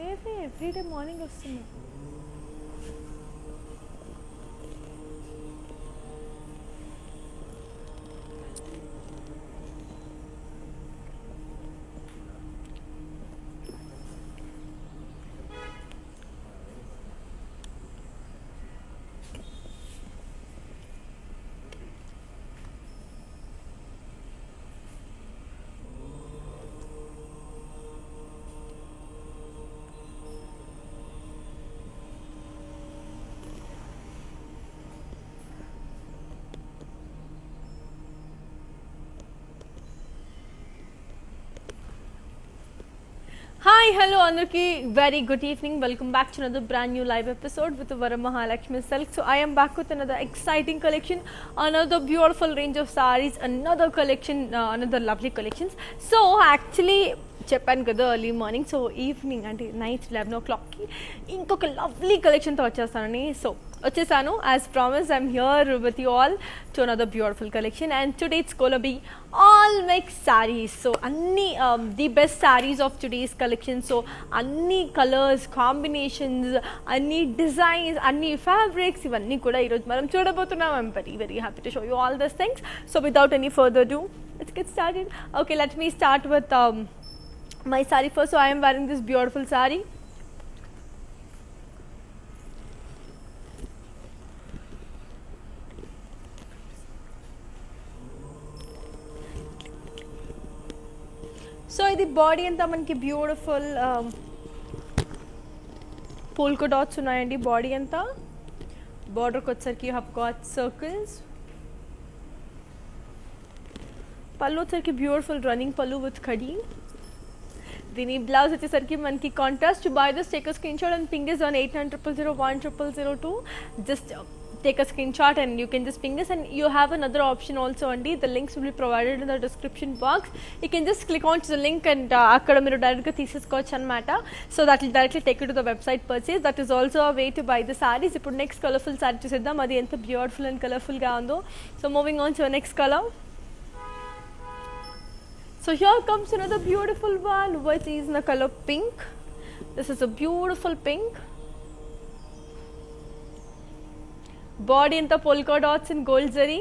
లేదు everyday morning వస్తుంది. Hi, hello, Anurki. Very good evening. Welcome back to another brand new live episode with Varamahalakshmi Silk. So I am back with another exciting collection, another beautiful range of sarees, another collection, another lovely collections. So actually, చెప్పాను కదా early morning, so evening అంటే night 11 o'clockకి ఇంకొక lovely కలెక్షన్తో వచ్చేస్తానని. So వచ్చేసాను as promise. I'm here with you all to another beautiful collection and today it's gonna be all mix saris. So అన్ని the best saris of today's collection. So అన్ని colours combinations, అన్ని designs, అన్ని fabrics, ఇవన్నీ కూడా ఈరోజు మనం చూడబోతున్నాం. I'm very very happy to show you all this things. So without any further do, let's get started. Okay, let me start with my saree first. So I am wearing this beautiful saree. So ఇది body అంతా మనకి beautiful polka dots ఉన్నాయండి. Body అంతా బార్డర్కి వచ్చరికి have got circles. పళ్ళు వచ్చరికి beautiful running పళ్ళు విత్ కడీ. దీని బ్లౌజ్ వచ్చేసరికి మనకి contrast. To buy this take a screen shot and ping this on 8900010002. Just take a screenshot and you can just ping us, and you have another option also andi. The links will be provided in the description box. You can just click on to the link and akkada meeru direct ga teesesukochu anamata. So that will directly take you to the website purchase. That is also a way to buy the sarees. Ippudu next colorful saree chuseddam, adi enta beautiful and colorful ga undo. So moving on to the next color. So here comes another beautiful one, which is in the color pink. This is a beautiful pink. Body in the polka dots in gold zari.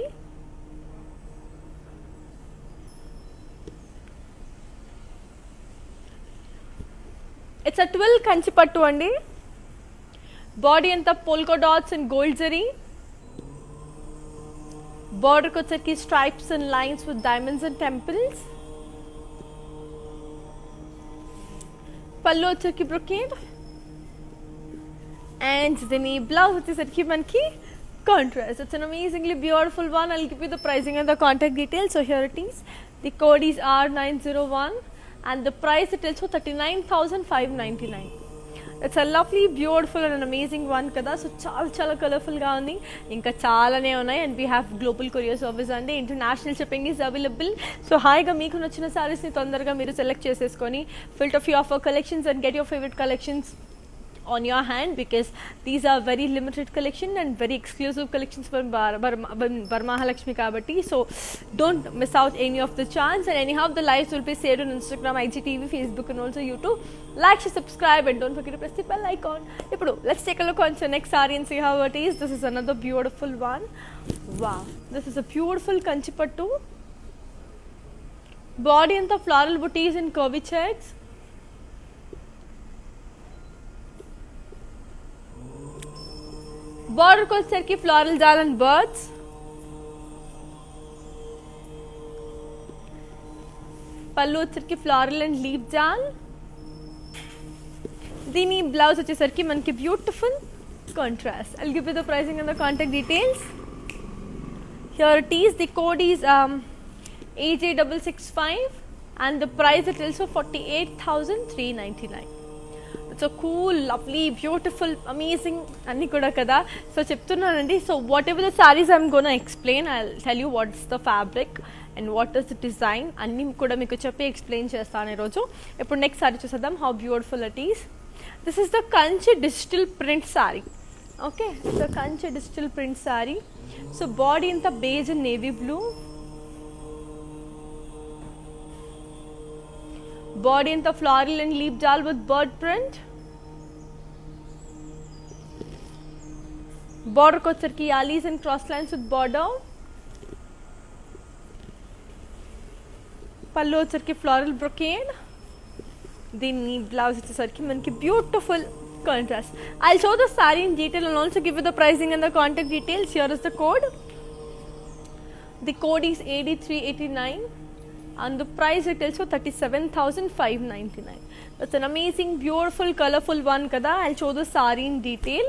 It's a twill kanchi pattu andi. Body in the polka dots in gold zari. Border ko vacheki stripes and lines with diamonds and temples. పళ్ళు వచ్చేసరికి brocade and దీని blouse వచ్చేసరికి మనకి contrast. It's an amazingly beautiful one. I'll give you the pricing and the contact details. So here it is. The code is R901 and the price it is 39,599. It's a lovely beautiful and amazing one కదా. సో చాలా చాలా కలర్ఫుల్గా ఉంది. ఇంకా చాలానే ఉన్నాయి. And we have global courier service అండి. International shipping is available. So హాయిగా మీకు నచ్చిన సారీస్ని తొందరగా మీరు సెలెక్ట్ చేసేసుకొని filter few of our collections and get your favourite collections on your hand, because these are very limited collection and very exclusive collections for Varamahalakshmi kabatti. So don't miss out any of the chance. And anyhow, the lives will be shared on Instagram, IGTV, Facebook and also YouTube. Like, share, subscribe and don't forget to press the bell icon. Now let's take a look on the next saree and see how it is. This is another beautiful one. Wow, this is a beautiful kanchi pattu. Body and the floral booties in curvy checks. Border को వచ్చేసరికి floral జాల్ and birds. పళ్ళు వచ్చేసరికి floral and leaf జాల్. దీని blouse వచ్చేసరికి మనకి beautiful contrast. I'll give you the pricing and the contact details. Here it is. The code is AJ665 and the price it is 48,399. It's a cool lovely beautiful amazing అన్నీ కూడా కదా. So చెప్తున్నానండి. So what ever the saris I'm gonna explain, I tell you what is the fabric and what is the design అన్నీ కూడా మీకు చెప్పి explain చేస్తాను ఈరోజు. ఇప్పుడు నెక్స్ట్ సారీ చూసేద్దాం how beautiful it is. This is the Kanchi digital print sorry. Okay, the Kanchi digital print sorry. So body ఇంత beige and navy blue. Body in the floral and leaf jal with bird print. బార్డర్కి వచ్చరికి allies and cross lines with border. పళ్ళు వచ్చరికి floral brocade. దీన్ని blouse వచ్చేసరికి మనకి beautiful contrast. I'll show the saree in detail and also give you the pricing and the contact details. Here is the code. The code is AD389 and the price retails for 37,599. It's an amazing, beautiful, colorful one kada. I'll show the saree in detail,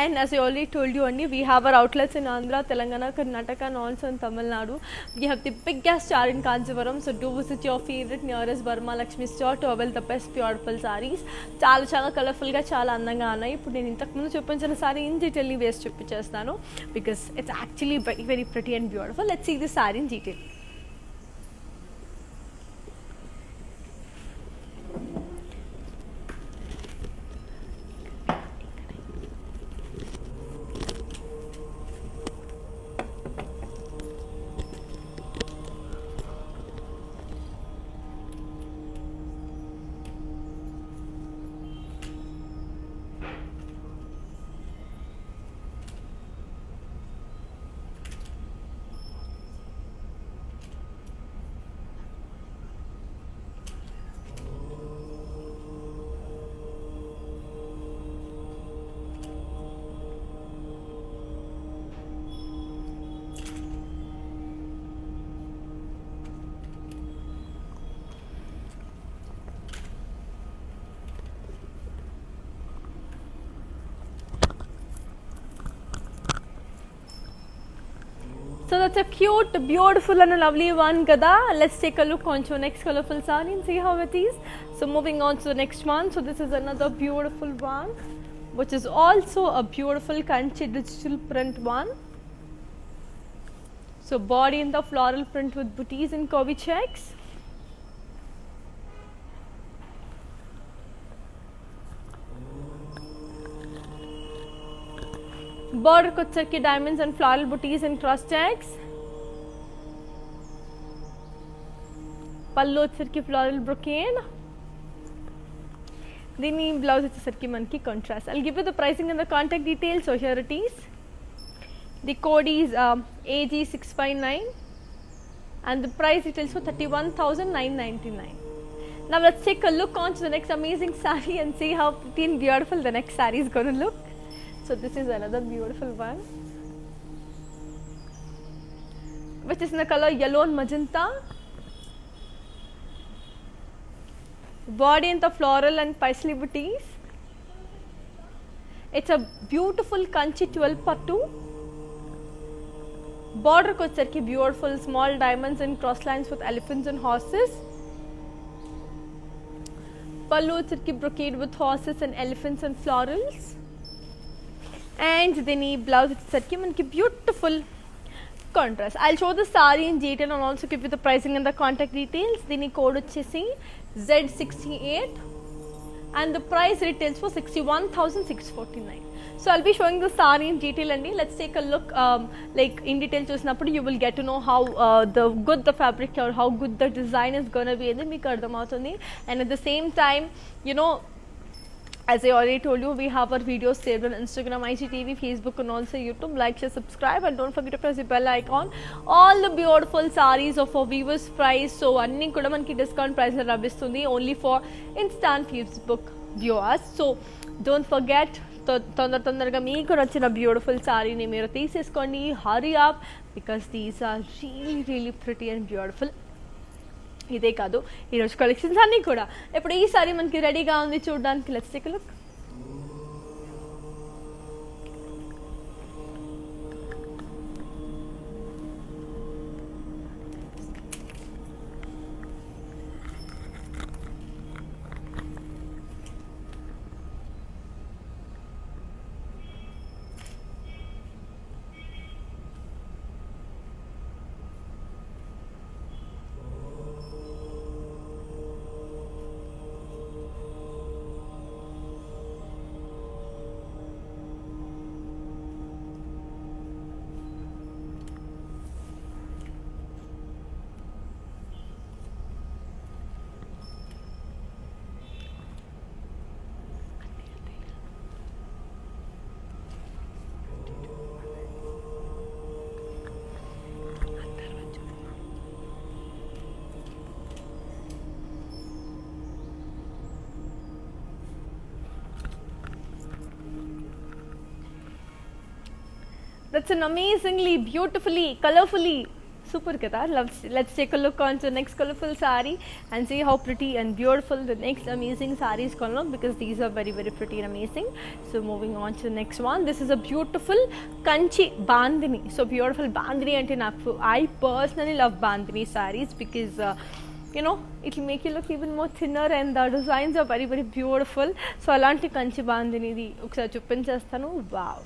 and as I already told you, only we have our outlets in Andhra, Telangana, Karnataka and also in Tamil Nadu. We have the biggest store in Kanchipuram, so do visit your favorite nearest Burma Lakshmi store to avail the best beautiful sarees. Chala colorful ga chala andanga unnai. Ippudu nenu intaku mundu chuppinchina saree in detail ni వేసి చూపించేస్తాను because it's actually very very pretty and beautiful. Let's see the saree in detail. So that's a cute, beautiful and a lovely one kada. Let's take a look onto next colorful saree and see how it is. So moving on to the next one. So this is another beautiful one, which is also a beautiful Kanchi digital print one. So body in the floral print with booties and curvy checks. Border kuchaki diamonds and floral booties and cross checks. Pallu వచ్చరికి floral brocade. దీని blouse వచ్చేసరికి మనకి contrast. I'll give you the pricing and the contact details. So here it is. The code is AG659 and the price details for 31,999. Now let's take a look on to the next amazing saree and see how pretty and beautiful the next saree is going to look. So this is another beautiful one, which is in the color yellow and magenta. Body in the floral and paisley booties. It's a beautiful Kanchi 12 pattu. Border kochharki beautiful small diamonds and cross lines with elephants and horses. Pallu వచ్చరికి brocade with horses and elephants and florals. And దీని blouse వచ్చేసరికి మనకి beautiful contrast. I'll show the saree in detail and also give you the pricing and the contact details. దీని code వచ్చేసి Z68 and the price retails for 61,649. So I'll be showing the saree in detail and let's take a look like in detail చూసినప్పుడు you will get to know how the good the fabric or how good the design is going to be అనేది మీకు అర్థమవుతుంది. And at the same time, you know, as I already told you, we have our videos saved on Instagram, IGTV, Facebook and also YouTube. Like, share, subscribe and don't forget to press the bell icon. All the beautiful sarees of our viewers price. So, anni kuda manki discount price lo labhistundi only for instant Facebook viewers. So, don't forget, తొందరగా మీకు నచ్చిన beautiful సారీని మీరు తీసేసుకోండి. Hurry up because these are really really pretty and beautiful. ఇదే కాదు ఈరోజు collections అన్నీ కూడా ఇప్పుడు ఈ సారీ మనకి రెడీగా ఉంది చూడడానికి. Let's take a look. That's an amazingly, beautifully, colorfully, super kada. Let's take a look on to the next colorful sari and see how pretty and beautiful the next amazing sari is gonna look, because these are very very pretty and amazing. So moving on to the next one. This is a beautiful Kanchi Bandhani. So beautiful Bandhani ante naku, I personally love Bandhani saris because you know, it will make you look even more thinner and the designs are very very beautiful. So alanti Kanchi Bandhani di ఒకసారి చూపించేస్తాను. Wow,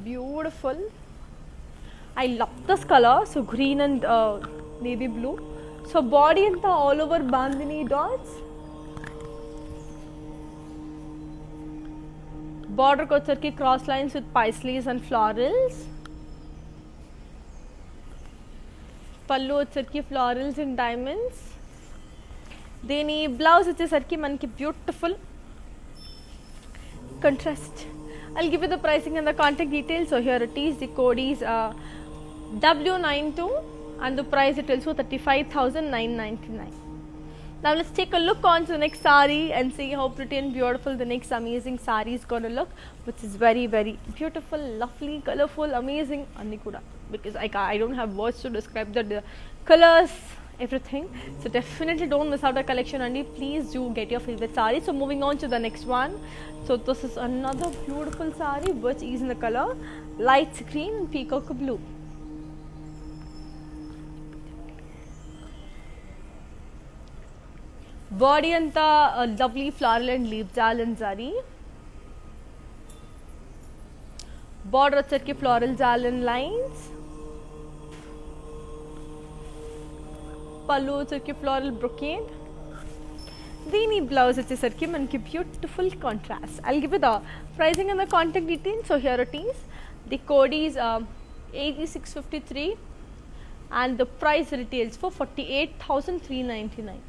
beautiful. I love this color. So green and navy blue. So body anta all over bandhani dots. Border ko vachesarki cross lines with paisleys and florals. Pallu vachesarki florals and diamonds. Deni blouse vachesarki manki beautiful contrast. I'll give you the pricing and the contact details. So here it is. The code is W92 and the price it tells you 35,999. Now let's take a look on to the next sari and see how pretty and beautiful the next amazing sari is going to look, which is very very beautiful, lovely, colorful, amazing anni kuda, because I don't have words to describe the colors, everything. So definitely don't miss out the collection, and please do get your favorite sari. So moving on to the next one. So this is another beautiful sari which is in the color light green and peacock blue. Body anta lovely floral and leaf jal and zari. Border vachesarki floral jal and lines. Pallu vachesarki floral brocade. Dini blouse vachesarki manki beautiful contrast. I'll give you the pricing and the contact details. So here it is. The code is 8653 and the price retails for 48,399,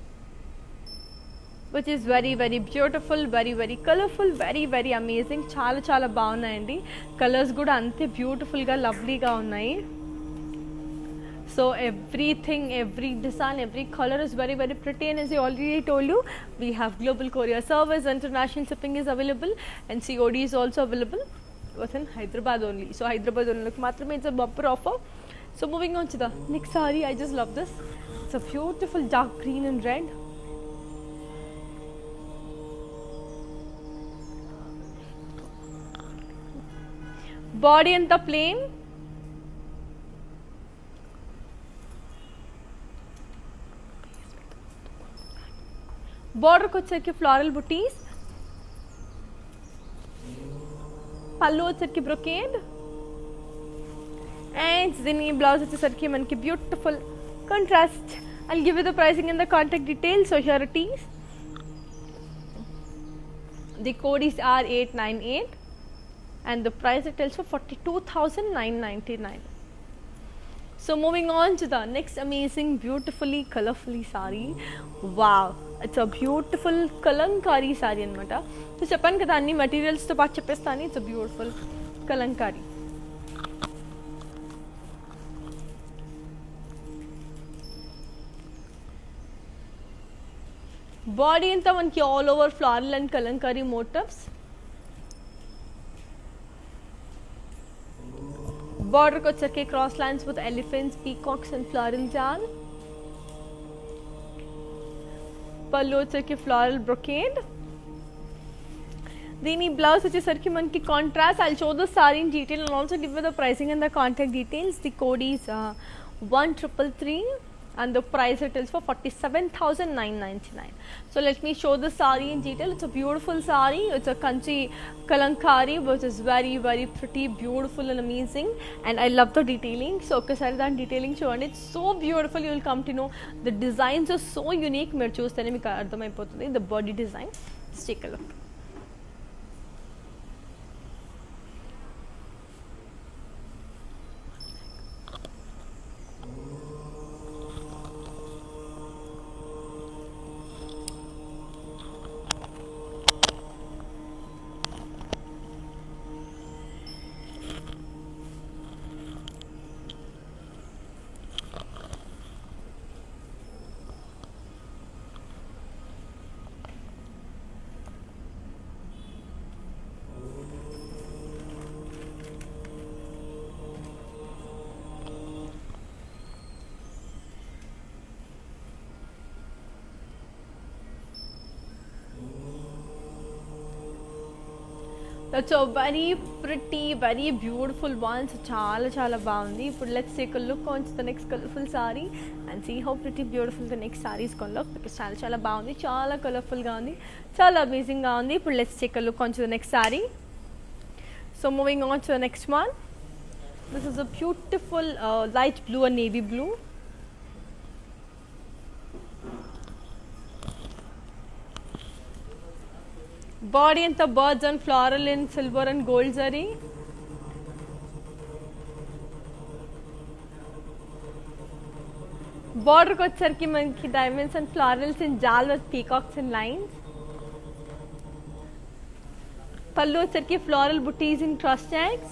which is very very beautiful, very very colorful, very very amazing. Chala chala బాగున్నాయండి. Colours కూడా అంతే బ్యూటిఫుల్గా లవ్లీగా ఉన్నాయి. So everything, every design, every color is very very pretty, and as I already told you, we have global courier service, international shipping is available, and COD is also available within Hyderabad only. So Hyderabad only మాత్రమే it's a bumper offer. So moving on to the next saree. I just love this. It's a beautiful dark green and red. Body and the plain. Border ko vachesarki floral booties. Pallu vachesarki brocade. And zini blouse vachesarki manki beautiful contrast. I'll give you the pricing and the contact details. So here it is. The code is R898 and the price it tells for 42,999. So moving on to the next amazing beautifully colorfully saree. Wow, it's a beautiful kalankari saree anamata. So చెప్పాను కదా అన్ని materials తో పాటు చెప్పేస్తాను. It's a beautiful kalankari. Body అంతా మనకి all over floral and kalankari motifs. Border ko vachesarki cross lines with elephants, peacocks and floral jal. Pallu vachesarki floral brocade. Dini blouse vachesarki manki contrast. I'll show the saree in detail and also give you the pricing and the contact details. The code is 1333 and the price it is for 47,999. So let me show the saree in detail. It's a beautiful saree. It's a Kanchi Kalankari which is very very pretty, beautiful and amazing, and I love the detailing. So ఒకసారి దాని detailing చూడండి. It's so beautiful. You will come to know the designs are so unique. మీరు చూస్తేనే మీకు అర్థమైపోతుంది the body design. Let's take a look. That's a very pretty, very beautiful one. So chala chala baagundi. But let's take a look onto the next colorful saree and see how pretty beautiful the next saree is gonna look, because chala chala baagundi, chala colorful ga undi, chala amazing ga undi. But let's take a look onto the next saree. So moving on to the next one. This is a beautiful light blue and navy blue. Body and the birds and floral in silver and gold zari. Border వచ్చరికి మనకి diamonds and florals in jal with peacocks and lines. Pallu వచ్చరికి floral booties in cross checks.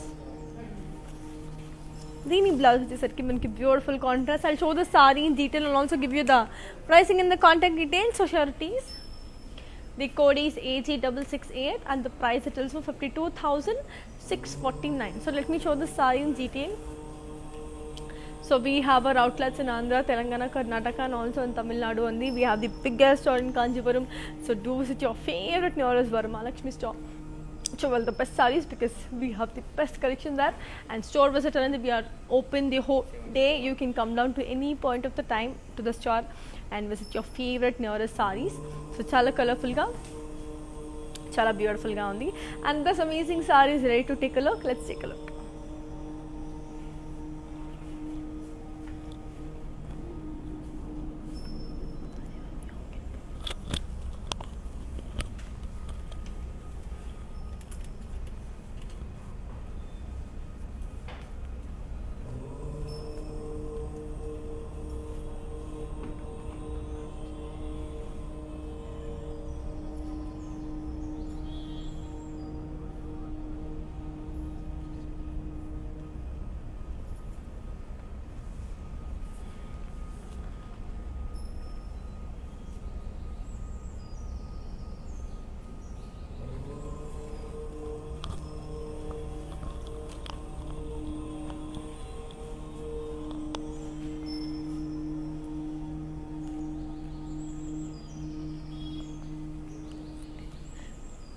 Dini blouse వచ్చరికి మనకి beautiful contrast. I'll show the saree in detail and also give you the pricing and the contact details, so sureties. The code is AG668 and the price it is for 52,649. So let me show the saree in detail. So we have our outlets in Andhra, Telangana, Karnataka and also in Tamil Nadu only. We have the biggest store in Kanjipuram. So do visit your favorite nearest Varamahalakshmi store. So well, the best sarees, because we have the best collection there, and store visitor, and we are open the whole day. You can come down to any point of the time to the store and visit your favorite nearest sarees. So chala colorful ga, chala beautiful ga undi, and this amazing saree is ready to take a look. Let's take a look.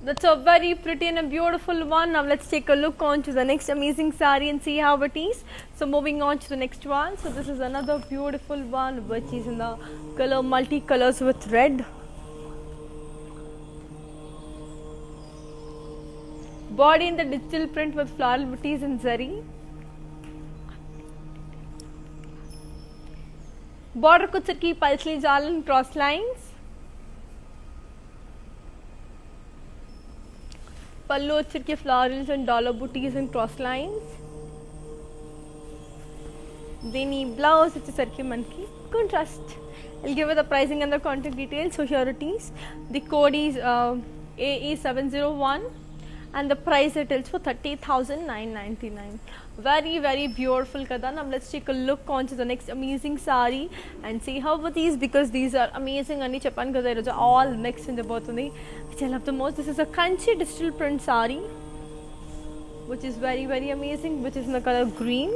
That's a very pretty and a beautiful one. Now let's take a look on to the next amazing saree and see how it is. So moving on to the next one. So this is another beautiful one which is in the color multicolors with red. Body in the digital print with floral booties and zari. Border kuchaki pulsely jal and cross lines. Pallu వచ్చరికి florals and dollar booties and cross lines. దీని blouse వచ్చేసరికి మనకి contrast. I'll give you the pricing and the contact details, so here it is. The code is AE701 and the price it is for 30,999. Very beautiful kada. Now let's take a look on to the next amazing saree and see how it is, because these are amazing ani cheppan kada iroju all mixed in the both undi, which I love the most. This is a kanchi digital print saree which is very amazing, which is in the color green.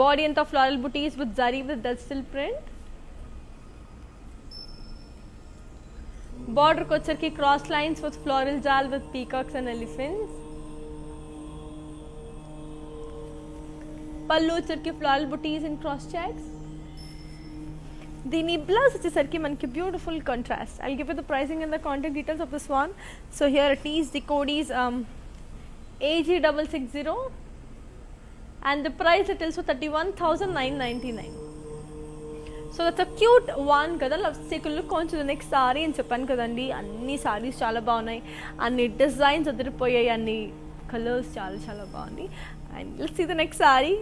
Body and the floral booties with zari with digital print. Border kochar ki cross lines with floral jal with peacocks and elephants. Pallu వచ్చరికి floral booties and cross checks. దీని blouse వచ్చేసరికి మనకి beautiful contrast. I'll give you the pricing and the contact details of this one. So here it is. The code is AG660 and the price it is for 31,999. So that's a cute one kada. Let's take a look on to the next saree and చెప్పాను కదండి అన్ని sarees చాలా బాగున్నాయి, అన్ని designs అదిరిపోయాయి, అన్ని colours చాలా బాగుంది. And let's see the next saree.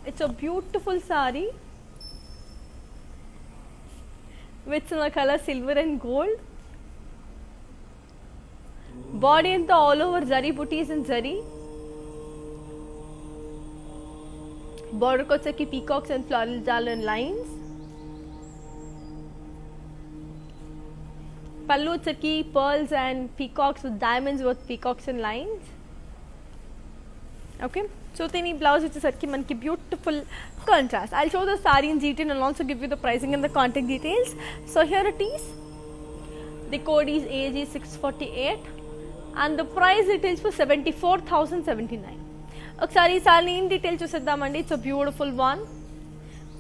It's a beautiful saree with the color silver and gold. Body and all over zari booties and zari. Border kochaki peacocks and floral jal and lines. Pallu వచ్చరికి pearls and peacocks with diamonds with peacocks and lines. Okay, so దీని blouse వచ్చేసరికి మనకి beautiful contrast. I'll show the sari in detail and also give you the pricing and the contact details. So here it is. The code is AG648 and the price details for 74,079. ఒకసారి ఈ sari in detail చూసేద్దామండి. It's a beautiful one.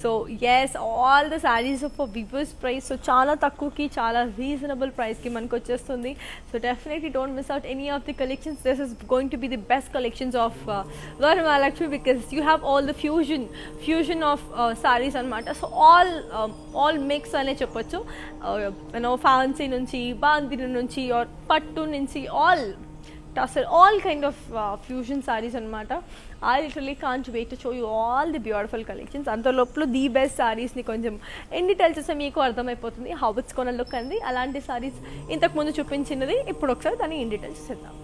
So yes, all the saris for weavers price. So చాలా తక్కువకి, చాలా reasonable ప్రైస్కి మనకు వచ్చేస్తుంది. So definitely don't miss out any of the collections. This is going to be the best collections of Varamahalakshmi because you have all the fusion of saris అనమాట. So all mix అనే చెప్పొచ్చు. You know fancy నుంచి, బాందిని నుంచి, are పట్టు నుంచి, all kind of fusion sarees anamata. I literally can't wait to show you all the beautiful collections. Antalopplo the best sarees ni koncham in details chuse meeku ardham ayipotundi how it's gonna look andi. Alanti sarees intaku mundu chupinchinnadi ippudu okkari dani in details chusedam.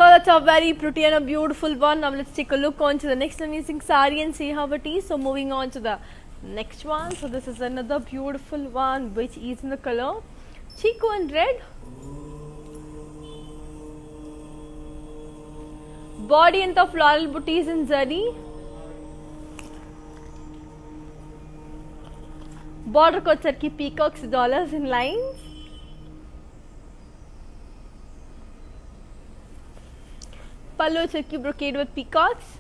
So that's a very pretty and a beautiful one. Now let's take a look on to the next amazing saree and see how it is. So moving on to the next one. So this is another beautiful one which is in the color Chiku and red. Body and the floral booties in zari. Border ko charki peacocks dollars in lines. పళ్ళు వచ్చేసరికి brocade with peacocks.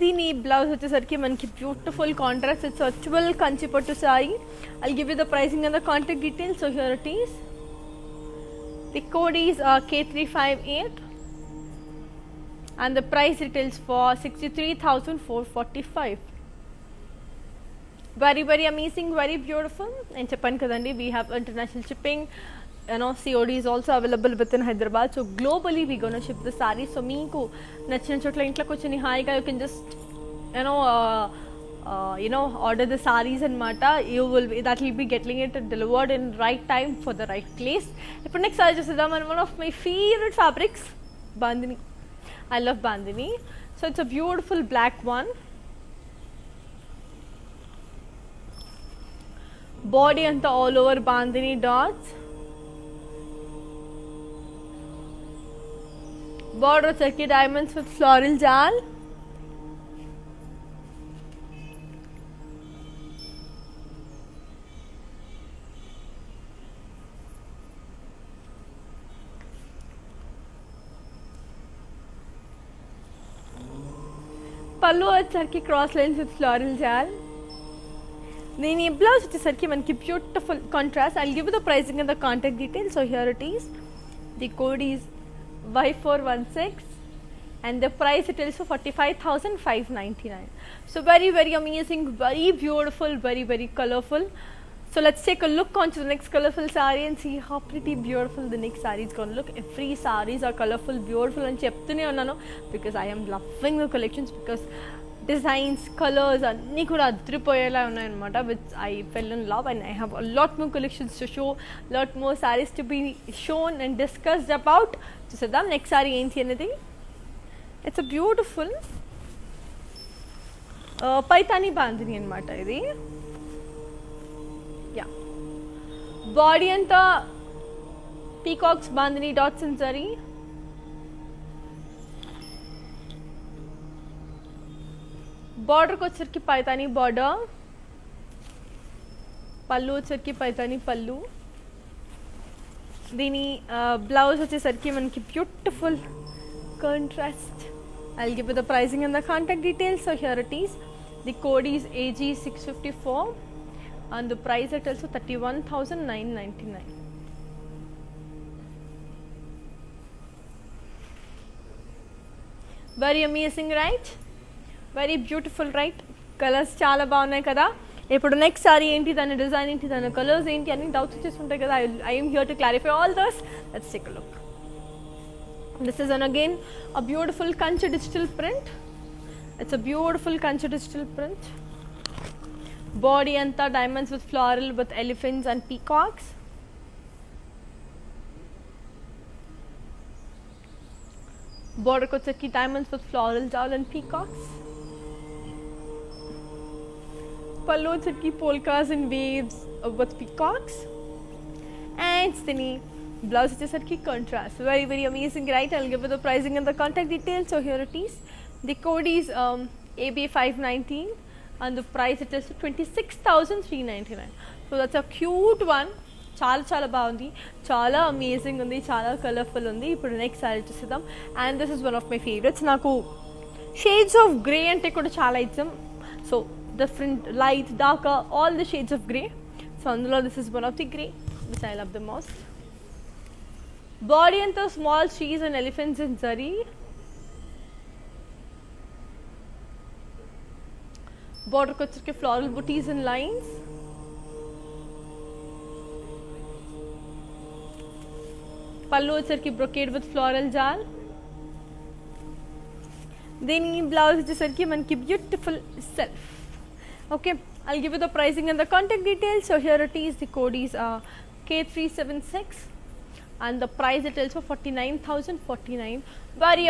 దీని blouse వచ్చేసరికి మనకి beautiful contrast. It's actual Kanchipattu sorry. I'll give you the pricing and the contact details. So here it is. The code is K358 and the price retails for 63,445. Very very amazing, very beautiful. And చెప్పాను కదండి, we have international shipping. COD is also available within Hyderabad. So globally we're going to ship the sarees. So meeku nachina chotla intlo kochini haiga you can just order the sarees anamata. That will be getting it delivered in right time for the right place. Ippudu next saree chusedam. And one of my favorite fabrics, bandhani. I love bandhani. So it's a beautiful black one. Body anta all over bandhani dots. Border circuit diamonds with floral jal. Pallu వచ్చేసరికి cross lines with floral jal. దీని blouse వచ్చేసరికి మనకి beautiful contrast. I'll give you the pricing and the contact details. So here it is. The code is Y416 and the price it is for 45,599. So very very amazing, very beautiful, very very colorful. So let's take a look onto the next colorful saree and see how pretty beautiful the next saree is going to look. Every sarees are colorful, beautiful and చెప్తూనే ఉన్నాను because I am loving the collections because designs, colors అన్నీ కూడా అదిరిపోయేలా ఉన్నాయన్నమాట. which I fell in love and I have a lot more collections to show, lot more sarees to be shown and discussed about. చూసేద్దాం next sorry ఏంటి అనేది. It's a beautiful Paithani bandhani అనమాట ఇది. Yeah, body అంతా peacocks bandhani dots and zari. బార్డర్కి వచ్చరికి Paithani border. పళ్ళు వచ్చరికి పైతాని పళ్ళు. దీని బ్లౌజ్ వచ్చేసరికి మనకి beautiful contrast. I'll give you the pricing and the contact details. So here it is. The code is AG654 and the price at also 31,999. Very amazing, right? Very beautiful, right? Colors చాలా బాగున్నాయి కదా. ఇప్పుడు next sorry ఏంటి, దాని design ఏంటి, దాని colours ఏంటి అన్ని డౌట్స్ వచ్చేస్తుంటాయి కదా. I am here to clarify all those. Let's take a look. This is again a beautiful Kanchi digital print. It's a beautiful Kanchi digital print. Body anta diamonds with floral with elephants and peacocks. Border ko chaki diamonds with floral jewel and peacocks. Pallu chaki polkas and waves with peacocks. And stini blouse వచ్చేసరికి contrast. Very very amazing, right? I'll give you the pricing and the contact details. So here it is. The code is AB519 and the price it is 26,399. So that's a cute one. చాలా చాలా బాగుంది, చాలా amazing ఉంది, చాలా colourful ఉంది. ఇప్పుడు next sari చూసేద్దాం. And this is one of my favourites. నాకు షేడ్స్ ఆఫ్ గ్రే అంటే కూడా చాలా ఇష్టం. So different light dark all the shades of grey. So అందులో this is one of the grey which I love the most. Body అంతా small trees and elephants in zari. బార్డర్కి వచ్చరికి floral buttis and lines. పళ్ళు వచ్చరికి brocade with floral జాల్. దీని blouse వచ్చేసరికి మనకి beautiful self. Okay, I'll give you the pricing and the contact details. So here it is. The code is K376 and the price it is for 49,049. Very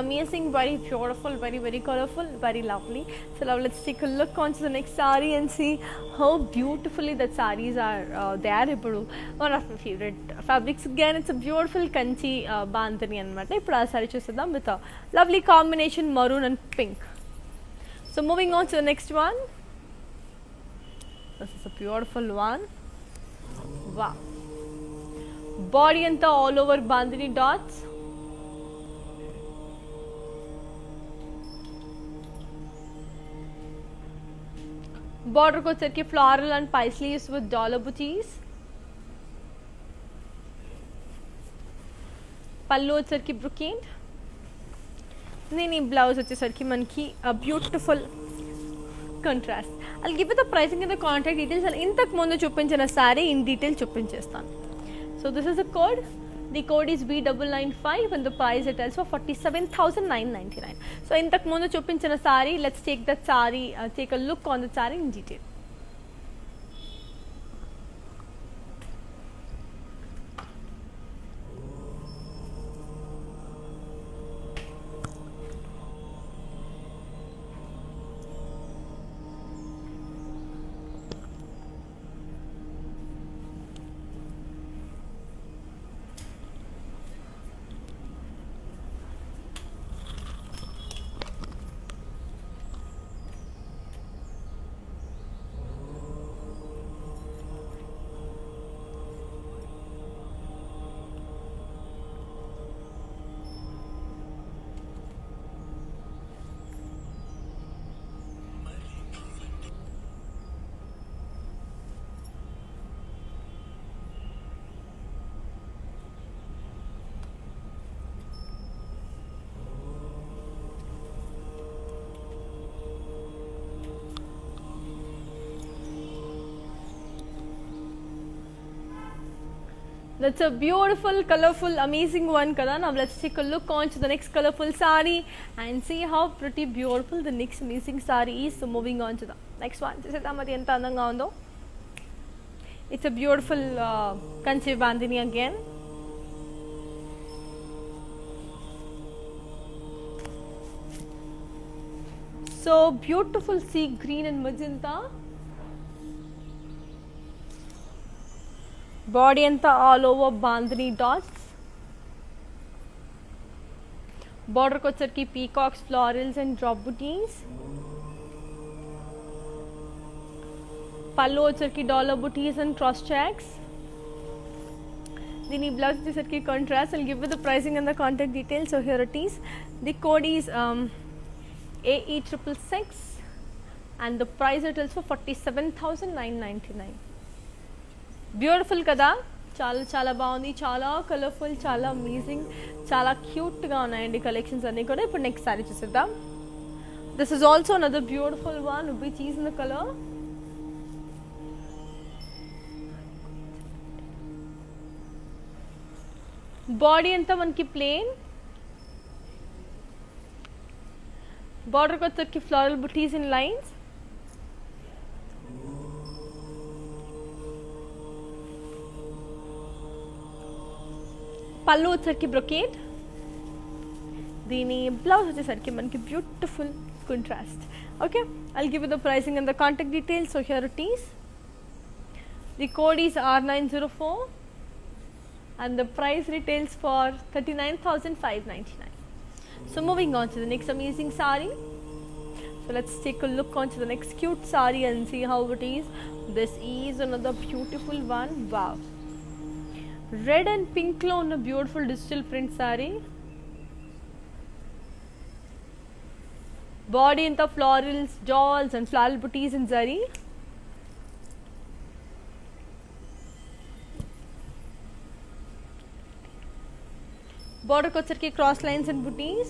amazing, very beautiful, very very colorful, very lovely. So now let's take a look onto the next saree and see how beautifully the sarees are there. Ippudu one of my favorite fabrics again. It's a beautiful Kanchi bandhani anamata. Ippudu aa saree chusedam with a lovely combination maroon and pink. So moving on to the next one. This is a beautiful one. Wow. Body anta all over bandhani dots. Border ko chaki floral and paisleys with dollar booties. Pallu వచ్చరికి brocade. దీని blouse వచ్చేసరికి మనకి beautiful contrast. I'll give you the pricing and the contact details. And ఇంతకు ముందు చూపించిన sorry in detail చూపించేస్తాను. So this is a code. The code is B995 and the price it is for 47,999. So ఇంతకు ముందు చూపించిన sorry, let's take that saree, take a look on the saree in detail. That's a beautiful, colorful, amazing one kada. Now let's take a look on to the next colorful saree and see how pretty beautiful the next amazing saree is. So moving on to the next one. Chusedam adi enta andanga undo. It's a beautiful Kanchi bandhani again. So beautiful sea green and magenta. Body anta all over bandhani dots. Border ko వచ్చరికి peacocks, florals and drop booties. Pallu వచ్చరికి dollar booties and cross checks. Dini blouse వచ్చరికి contrast. I'll give you the pricing and the contact details. So here it is. The code is AE666 and the price it is for 47,999. Beautiful కదా, చాలా చాలా బాగుంది, చాలా colourful, చాలా amazing, చాలా క్యూట్గా ఉన్నాయండి కలెక్షన్స్ అన్నీ కూడా. ఇప్పుడు నెక్స్ట్ సారీ చూసేద్దాం. This is also another beautiful one which is in the colour. Body అంతా మనకి ప్లెయిన్, బార్డర్కి వచ్చరికి ఫ్లోరల్ బుటీస్ ఇన్ లైన్స్, పళ్ళు వచ్చరికి బ్రొకేట్, దీని బ్లౌజ్ వచ్చేసరికి మనకి beautiful contrast. Okay, I'll give you the pricing and the contact details. So here it is. The code is R904 and the price retails for 39,599. So moving on to the next amazing saree. So let's take a look onto the next cute saree and see how it is. This is another beautiful one. Wow, red and pink lo unna beautiful digital print saree. Body anta florals, jewels and floral booties in zari. Border kochharki cross lines and booties.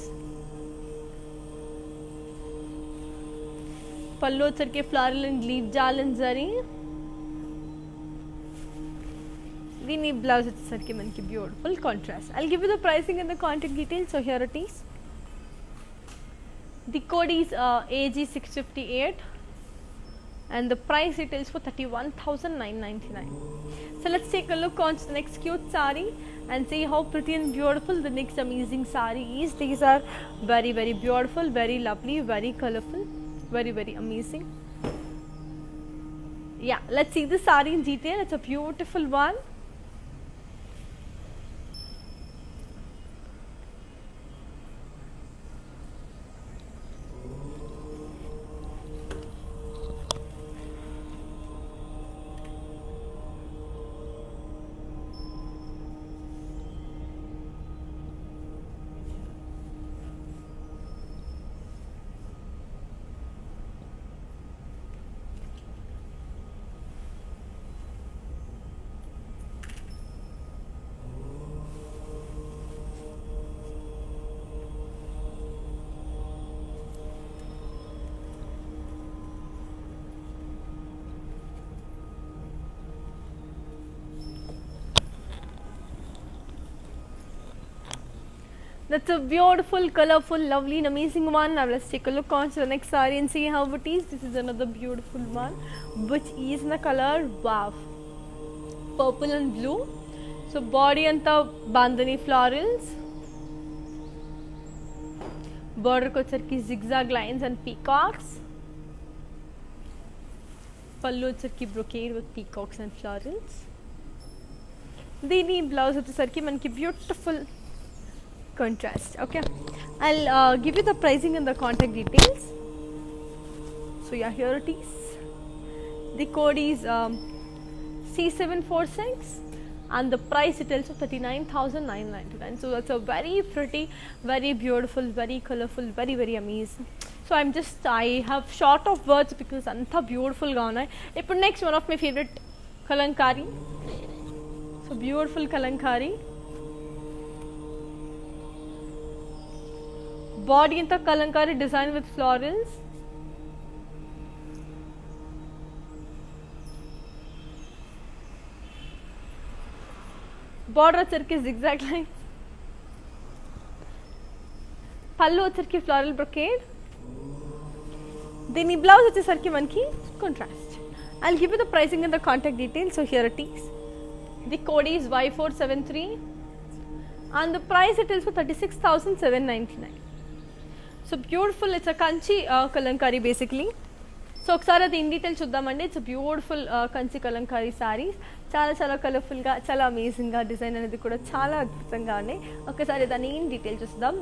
Pallu వచ్చరికి floral and leaf jal and zari. దీని blouse వచ్చేసరికి మనకి beautiful contrast. I'll give you the pricing and the contact details. So here it is. The code is AG658 and the price retails for 31,999. So let's take a look on to the next cute saree and see how pretty and beautiful the next amazing saree is. These are very very beautiful, very lovely, very colorful, very very amazing. Yeah, let's see the saree in detail. It's a beautiful one. That's a beautiful, colorful, lovely and amazing one. Now let's take a look on to the next saree and see how it is. This is another beautiful one which is in the color, wow, purple and blue. So body anta bandhani florals, border kochharki zigzag lines and peacocks, pallu వచ్చరికి brocade with peacocks and florals. దీని blouse వచ్చేసరికి మనకి beautiful contrast. Okay, I'll give you the pricing and the contact details. So yeah, here it is. The code is C746 and the price it tells of 39,999. So that's a very pretty, very beautiful, very colorful, very very amazing. So I have short of words because anta beautiful ga unnai. Ippudu next one of my favorite kalankari. So beautiful kalankari. Body anta kalankari design with florals. Border వచ్చరికి zigzag lines. పళ్ళు వచ్చరికి floral brocade. దీని blouse వచ్చేసరికి మనకి contrast. I'll give you the pricing and the contact details. So here it is. The code is Y473 and the price it is for 36,799. So beautiful, it's a kanchi kalankari basically. So ఒకసారి అది in detail చూద్దామండి. It's beautiful Kanchi Kalamkari saris, చాలా చాలా కలర్ఫుల్గా, చాలా అమేజింగ్గా, design అనేది కూడా చాలా అద్భుతంగా ఉన్నాయి. ఒకసారి దాన్ని ఇన్ డీటెయిల్ చూద్దాం.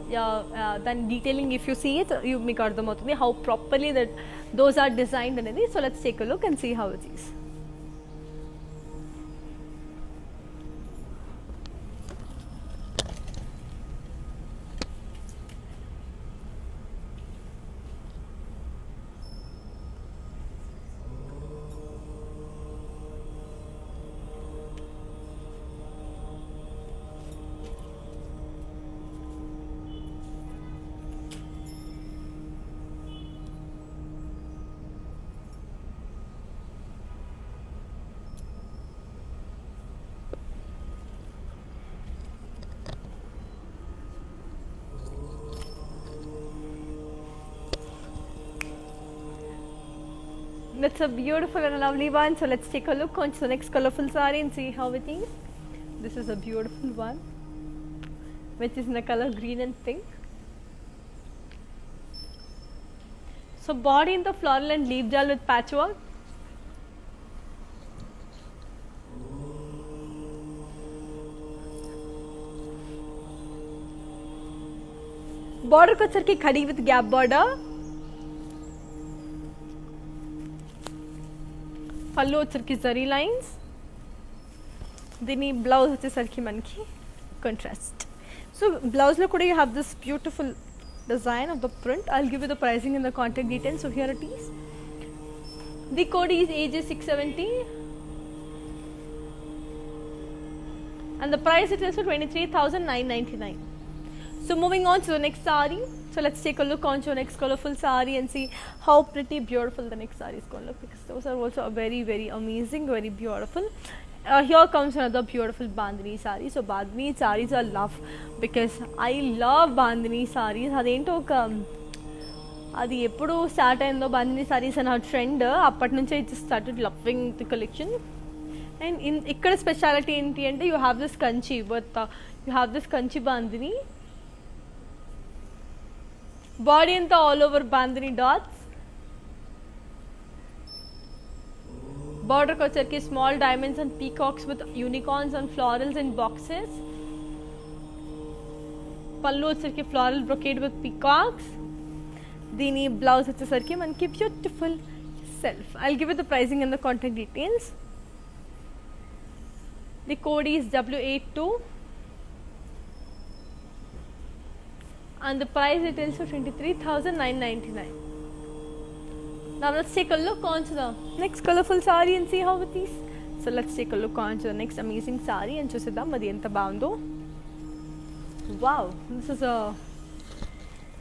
దాని detailing if you see it మీకు అర్థమవుతుంది how properly that those are designed అనేది. So let's take a look and see how it is. That's a beautiful and a lovely one. So let's take a look on to the next colorful saree and see how it is. This is a beautiful one, which is in the color green and pink. So body in the floral and leaf jal with patchwork. Border को sir की खड़ी with gap border. పళ్ళు వచ్చరికి zari lines. దీని blouse వచ్చేసరికి మనకి contrast. So blouse లో కూడా you have this beautiful design of the print. I'll give you the pricing and the contact details. So here it is. The code is AJ670 and the price it is for 23,999. So moving on to the next saree. So let's take a look on to the next colorful saree and see how pretty beautiful the next saree is going to look, because those are also very amazing, very beautiful. Here comes another beautiful bandhani saree. So bandhani sarees I love because I love bandhani sarees. అదేంటో ఒక అది ఎప్పుడు start అయిందో bandhani sarees అనే trend, అప్పటి నుంచే it started loving the collection. And ఇక్కడ speciality ఏంటి అంటే you have this Kanchi but you have this Kanchi bandhani. Body and all over bandhani dots. Border ko charki small diamonds and peacocks with unicorns and florals in boxes. Pallu charki floral brocade with peacocks. Dini blouse వచ్చేసరికి మనకి beautiful self. I'll give you the pricing and the contact details. The code is W82 and the price details for 23,999. Now let's take a look onto the next colorful saree and see how it is. So let's take a look onto the next amazing saree and చూసేద్దాం అది ఎంత బాగుందో. Wow, this is a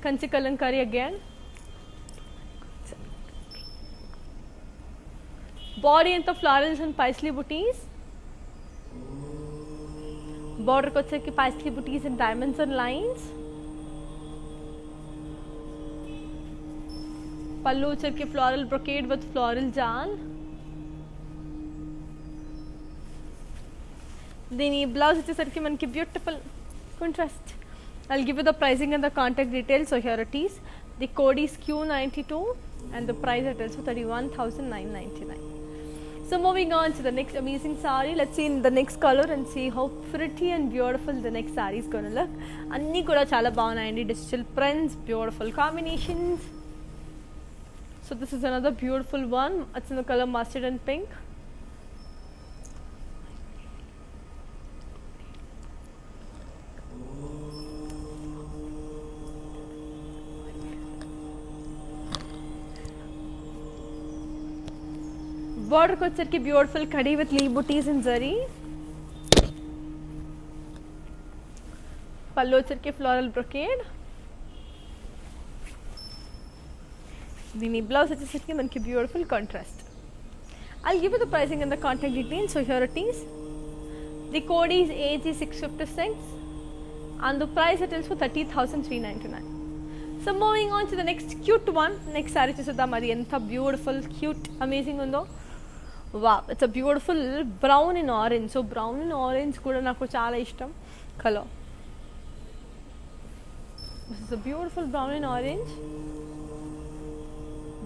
Kanchi Kalamkari again. Body అంతా florals and paisley booties. Border కి వచ్చేకి paisley booties and diamonds and lines. పళ్ళు వచ్చరికి floral brocade with floral జాన్. దీని బ్లౌజ్ వచ్చేసరికి మనకి beautiful contrast. I'll give you the pricing and the contact details. So here it is. The code is Q92 and the price it is for 31,999. So moving on to the next amazing saree. Let's see in the next color and see how pretty and beautiful the next saree is going to look. అన్నీ కూడా చాలా బాగున్నాయండి. Digital prints, beautiful combinations. So this is another beautiful one. It's in the color mustard and pink. Border ko వచ్చరికి beautiful khadi with leaf booties and zari. Pallu వచ్చరికి floral brocade. దీని blouse వచ్చేసరికి మనకి beautiful contrast. I'll give you the pricing and the contact details. So here it is. The code is AG656 and the price it is for 30,399. So moving on to the next cute one. Next saree చూద్దాం అది ఎంత beautiful cute amazing ఉందో. Wow, it's a beautiful brown in orange. So brown in orange కూడా నాకు చాలా ఇష్టం colour. This is a beautiful brown in orange.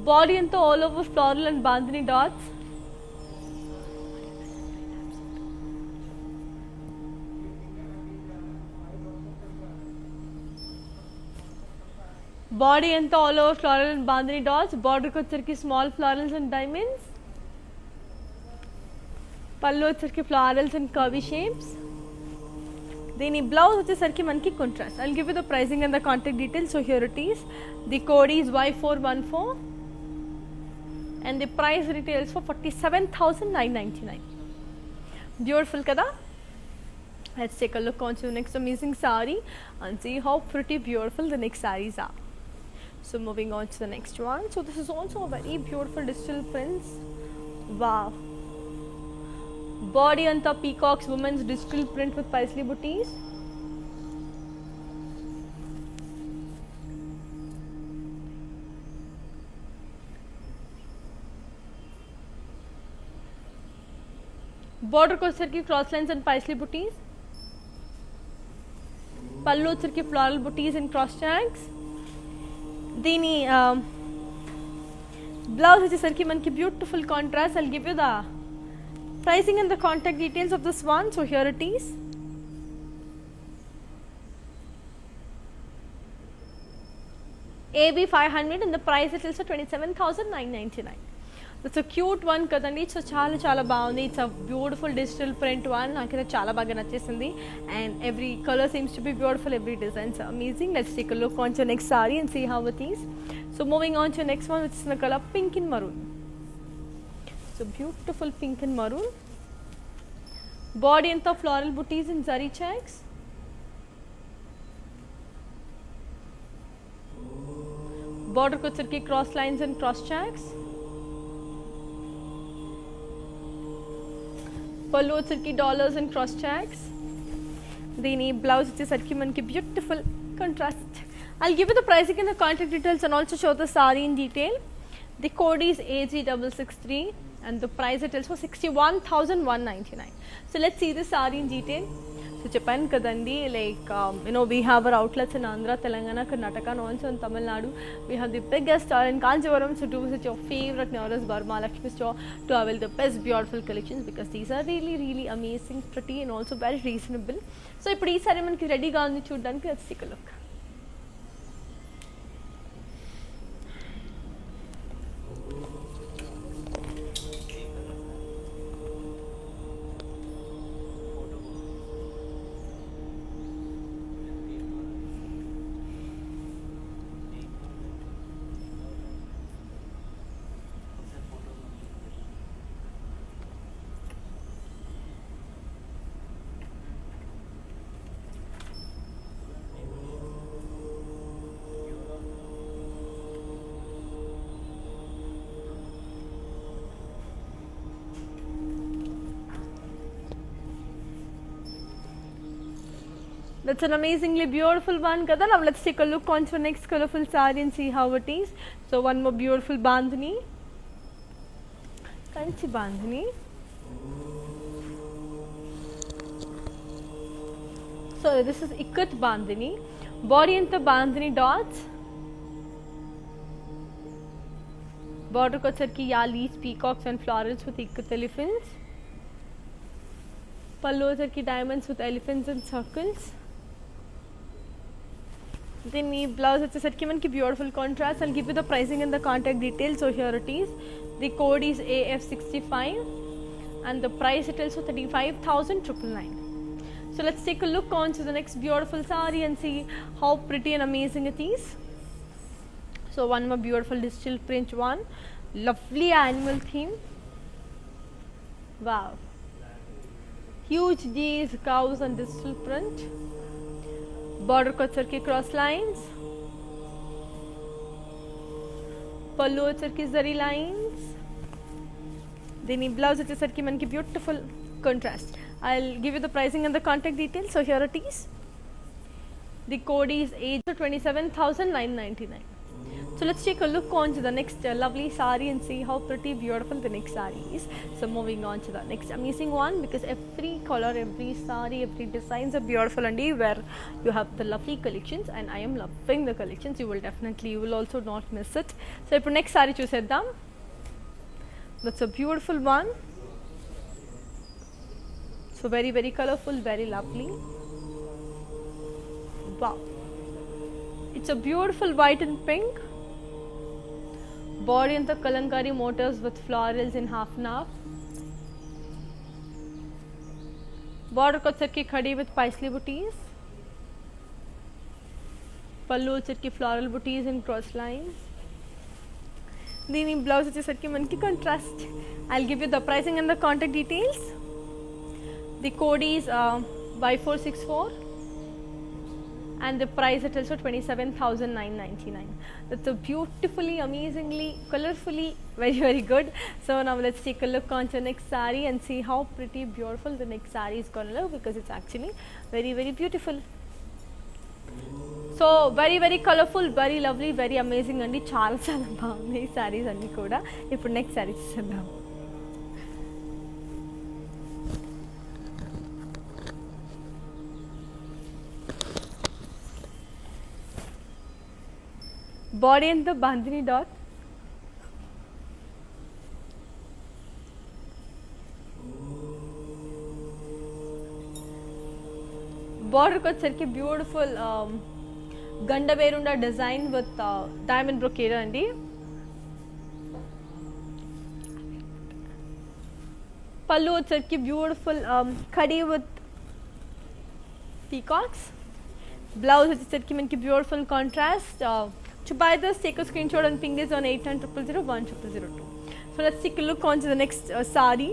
Body and all over floral and bandhani dots. Body and all over floral and bandhani dots. Border ko వచ్చరికి small florals and diamonds. పళ్ళు వచ్చరికి florals and curvy shapes. దీని blouse వచ్చేసరికి మనకి contrast. I'll give you the pricing and the contact details. So here it is. The code is Y414 and the price retails for 47,999. Beautiful kada. Let's take a look on to the next amazing saree and see how pretty beautiful the next sarees are. So moving on to the next one. So this is also a very beautiful digital prints. Wow. Body anta peacocks women's digital print with paisley booties. Border వచ్చేసరికి cross lines and Paisley బుటీస్. పళ్ళు వచ్చరికి floral buttis and cross tags. దీని blouse వచ్చేసరికి మనకి beautiful contrast. I'll give you the pricing and the contact details of this one. So here it is. AB 500 and the price is also 27,999. That's a cute one kadandi. So చాలా బాగుంది. It's a beautiful digital print one. నాకైతే చాలా బాగా నచ్చేసింది. And every color seems to be beautiful. Every design is amazing. Let's take a look on to next saree and see how it is. So moving on to next one, which is in the color pink and maroon. So beautiful pink and maroon. Body and the floral booties and zari checks. Border వచ్చరికి cross lines and cross checks. పళ్ళు వచ్చరికి dollars and cross checks. దీని blouse వచ్చేసరికి మనకి beautiful contrast. I'll give you the pricing and the contact details and also show the saree in detail. The code is AG663 and the price it is for 61,199. So let's see the saree in detail. So Japan kadandi, like we have our outlets in Andhra, Telangana, Karnataka and also in Tamil Nadu. We have the biggest store in Kanchipuram, so do visit your favorite Navras Burma Lakshmi store to avail the best beautiful collections, because these are really amazing, pretty and also very reasonable. So ఇప్పుడు ఈ sorry మనకి రెడీగా ఉంది చూడడానికి. let's take a look. That's an amazingly beautiful one kada. Now let's take a look on to next colorful saree and see how it is. So one more beautiful bandhani, kanchi bandhani. So this is ikat bandhani. Body and the bandhani dots. Border వచ్చరికి yalis, peacocks and florals with ikat elephants. Pallu వచ్చరికి diamonds with elephants and circles. దీని blouse వచ్చేసరికి మనకి beautiful contrast. I'll give you the pricing and the contact details. So here it is. The code is AF65 and the price it is for 35,999. So let's take a look on to the next beautiful saree and see how pretty and amazing it is. So one more beautiful digital print one. Lovely animal theme. Wow. Huge geese, cows and digital print. Border వచ్చరికి cross lines. పళ్ళు వచ్చరికి zari lines. దీని blouse వచ్చేసరికి మనకి beautiful contrast. I'll give you the pricing and the contact details. So here it is. The code is AG27,999. So let's take a look on to the next lovely saree and see how pretty beautiful the next saree is. So moving on to the next amazing one, because every color, every saree, every designs are beautiful and where you have the lovely collections, and I am loving the collections. You will also not miss it. So ఇప్పుడు next saree చూసేద్దాం. That's a beautiful one. So very colorful, very lovely. Wow. It's a beautiful white and pink. Body and the kalamkari motifs with florals in half and half. Border వచ్చరికి khadi with paisley booties. Pallu వచ్చరికి floral booties and cross lines. దీని blouse వచ్చేసరికి మనకి contrast. I'll give you the pricing and the contact details. The code is Y464 and the price it is for 27,999. That's a beautifully, amazingly, colorfully, very good. So now let's take a look on to the next saree and see how pretty, beautiful the next saree is gonna look, because it's actually very beautiful. So very colorful, very lovely, very amazing andi. చాలా బాగున్నాయి sarees అన్ని కూడా. ఇప్పుడు next saree చూద్దాం. Body and the bandhani dot. Border ko వచ్చరికి beautiful గండ వేరుండ design with diamond brocade అండి. పళ్ళు వచ్చరికి beautiful kadhi with peacocks. Blouse వచ్చేసరికి మనకి beautiful contrast. To buy this, take a screenshot and ping this on 8900010002. So let's take a look on to the next sari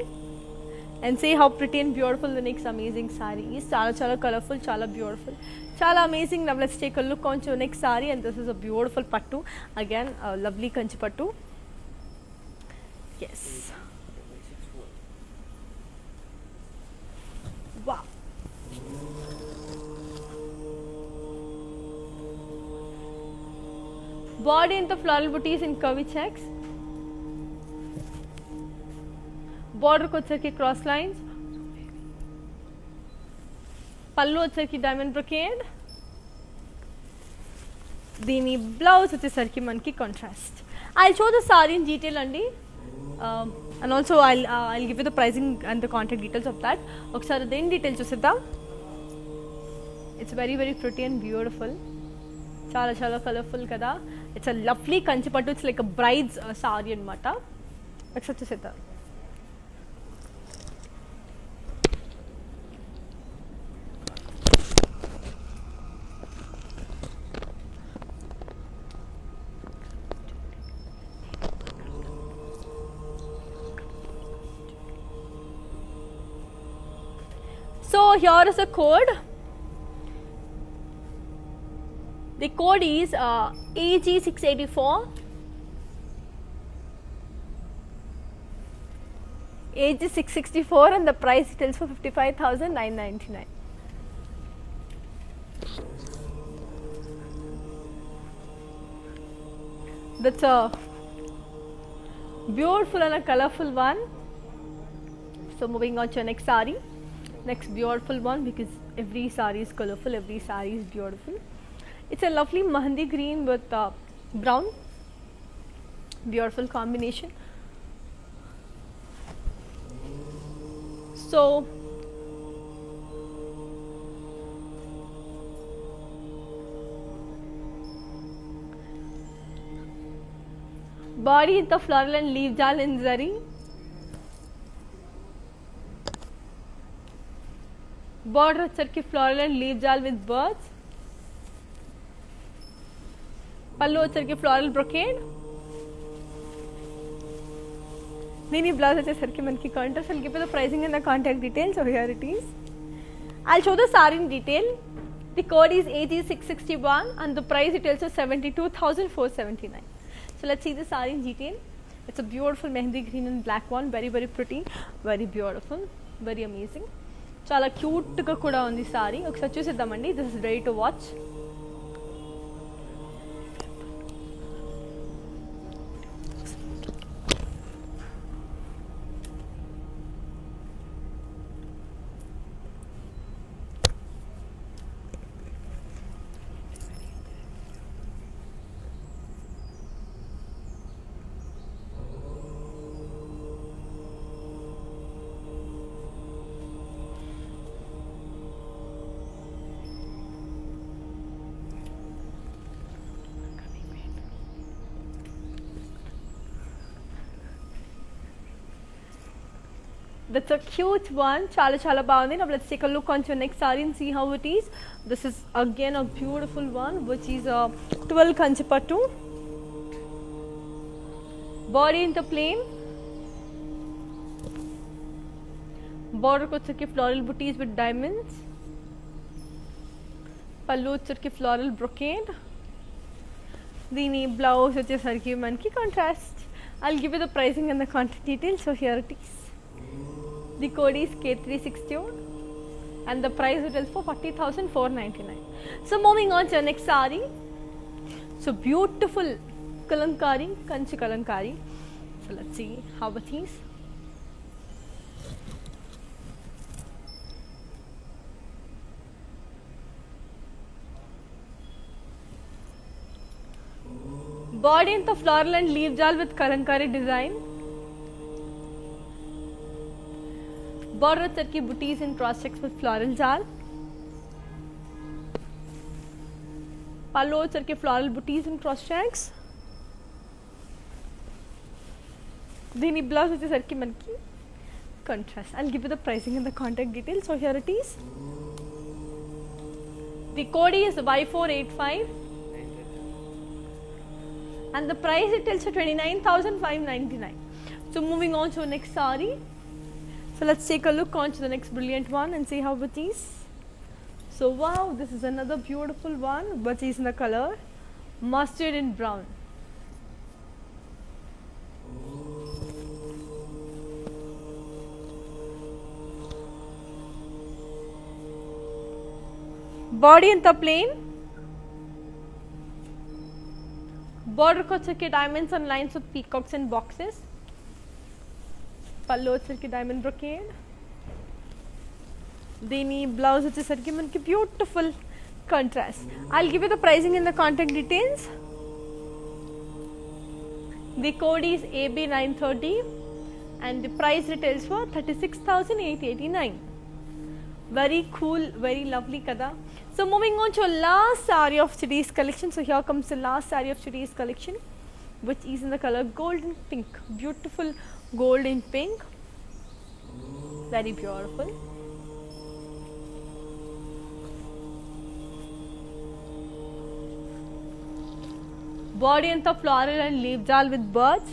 and see how pretty and beautiful the next amazing sari is. Chala colorful, chala beautiful, chala amazing. Now let's take a look on to the next sari, and this is a beautiful pattu. Again, a lovely kanchi pattu. Yes. Wow. Body in the floral booties in curvy checks. Border ko వచ్చరికి cross lines. పళ్ళు వచ్చరికి diamond brocade. దీని blouse వచ్చేసరికి మనకి contrast. I'll show the saree in detail అండి. And also I'll give you the pricing and the contact details of that. ఒకసారి దేని details చూసేద్దాం. It's very very pretty and beautiful. చాలా చాలా కలర్ఫుల్ కదా. ఇట్స్ అ లవ్లీ కంచి పట్టు. It's like a brides sorry అనమాట. ఒకసారి చూసేద్దాం. So here is a code. The code is AG684. AG664 and the price tells for 55,999. That's a beautiful and a colorful one. So moving on to our next sari. Next beautiful one, because every sari is colorful, every sari is beautiful. It's a lovely mahandi green with brown. Beautiful combination. So body the floral and leaf jal in zari. Border వచ్చరికి floral and leaf jal with birds. పళ్ళు వచ్చరికి floral brocade. దీని blouse వచ్చేసరికి మనకి contrast. I'll give you the pricing and the contact details. So here it is. I'll show the saree in detail. The code is AG661 and the price it tells us 72,479. So let's see the saree in detail. It's a beautiful mehendi green and black one. Very very pretty, very beautiful, very amazing. చాలా cute గా కూడా ఉంది sorry. ఒకసారి చూసేద్దామండి. This is ready to watch. That's a cute one. Chala chala bagundi. Now let's take a look on to your next saree and see how it is. This is again a beautiful one, which is a 12 kanchi pattu. Body in the plain. Border ko వచ్చరికి floral booties with diamonds. పళ్ళు వచ్చరికి floral brocade. దీని blouse వచ్చేసరికి మనకి contrast. I'll give you the pricing and the contact details. So here it is. The code is K360 and the price it is for 40,499. So moving on to our next saree. So beautiful kalankari, kanchi kalankari. So let's see how it is. Body and the floral and leaf jal with kalamkari design. Border with Turkey booties and cross checks with floral jal. Pallu with Turkey floral booties and cross checks. Dini blouse which is Turkey manki contrast. I'll give you the pricing and the contact details. So here it is. The code is Y485 and the price it tells you 29,599. So moving on to the next saree. So let's take a look on to the next brilliant one and see how it is. So wow, this is another beautiful one, but is in the color mustard and brown. Body in the plain. Border ko chake diamonds and lines with peacocks and boxes. Pallu chake diamond brocade. Dini blouse which is manki beautiful contrast. I'll give you the pricing and the contact details. The code is AB930 and the price retails for 36,889. Very cool, very lovely kada. So moving on to last saree of today's collection. So here comes the last saree of today's collection, which is in the color golden pink. Beautiful golden pink. Very beautiful. Body and the floral and leaf jal with birds.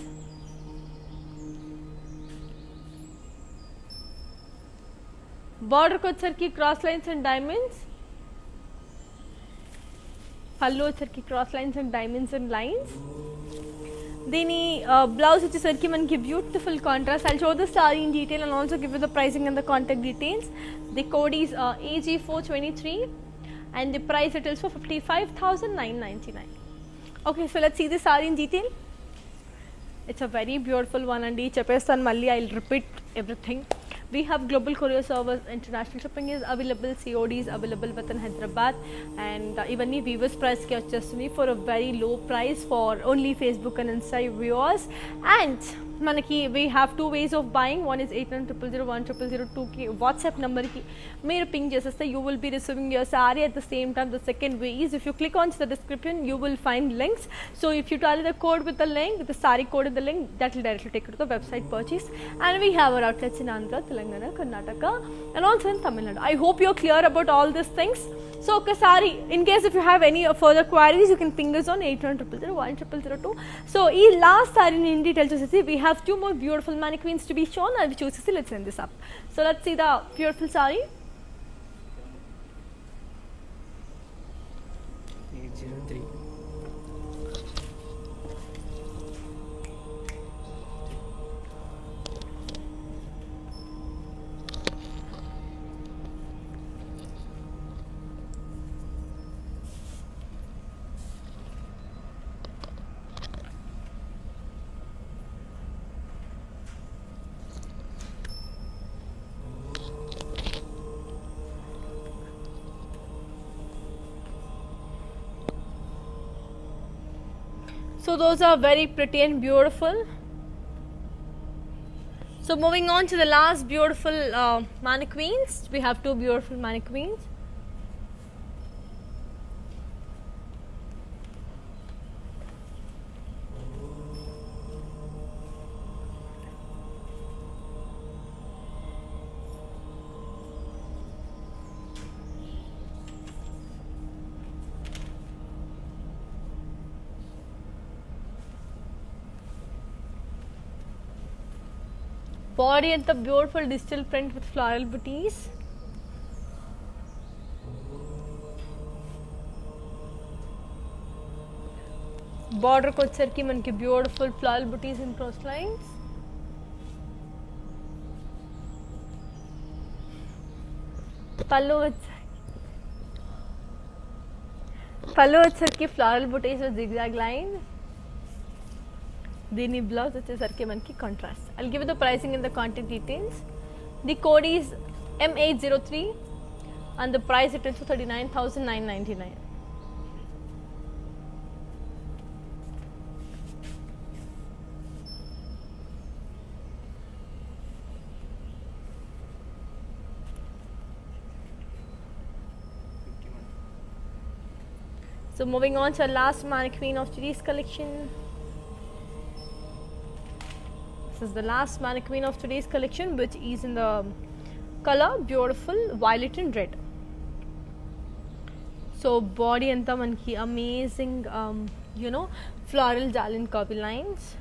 Border ko charki cross lines and diamonds. Pallu charki cross lines and diamonds and lines. Dini blouse which is charki manki beautiful contrast. I'll show the saree in detail and also give you the pricing and the contact details. The code is AG423 and the price it is for 55,999. Okay, so let's see the saree in detail. It's a very beautiful one and each episode Malli I'll repeat everything. We have global courier service, international shipping is available, COD is available within Hyderabad, and even if viewers price ke just me for a very low price for only Facebook and Insta viewers. And manaki we have two ways of buying. One is 8900010002 ki WhatsApp number ki mere ping jeste you will be receiving your saree at the same time. The second way is if you click on the description you will find links. So if you tally the code with the link, the saree code in the link, that will directly take you to the website purchase. And we have our outlets in Andhra, Telangana, Karnataka and also in Tamil Nadu. I hope you're clear about all these things. So Kasari, in case if you have any further queries, you can ping us on 8100010002. So in last saree in detail to see, we have two more beautiful mannequins to be shown. I'll choose to see. Let's end this up. So let's see the beautiful saree. 803. So those are very pretty and beautiful. So moving on to the last beautiful mannequins. We have two beautiful mannequins. Body and the beautiful digital print with floral booties. Border ko charki manki beautiful floral booties and cross lines. Pallu charki floral booties with zigzag lines. Dini blouse which is sarke manki contrast. I'll give you the pricing and the contact details. The code is M803 and the price it is for 39,999. So moving on to our last mannequin of today's collection. This is the last mannequin of today's collection, which is in the color beautiful violet and red. So body anta manki amazing floral jal and curvy lines.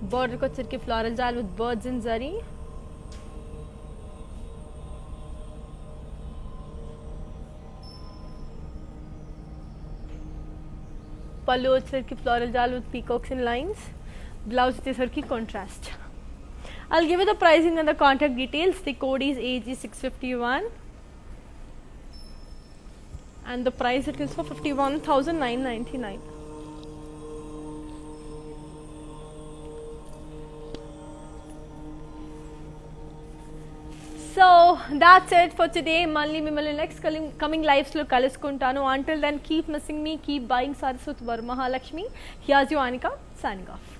Border ko chirki floral jal with birds and zari. Pallu ki floral jal with peacocks and lines. Blouse ki contrast. I'll give you the pricing and the contact details. The code is AG651 and the price it is for 51,999. So that's it for today. Mali mimmalni next coming lives lo kalusukuntanu. Until then, keep missing me, keep buying sarees with Varmahalakshmi. Here's you Anika signing off.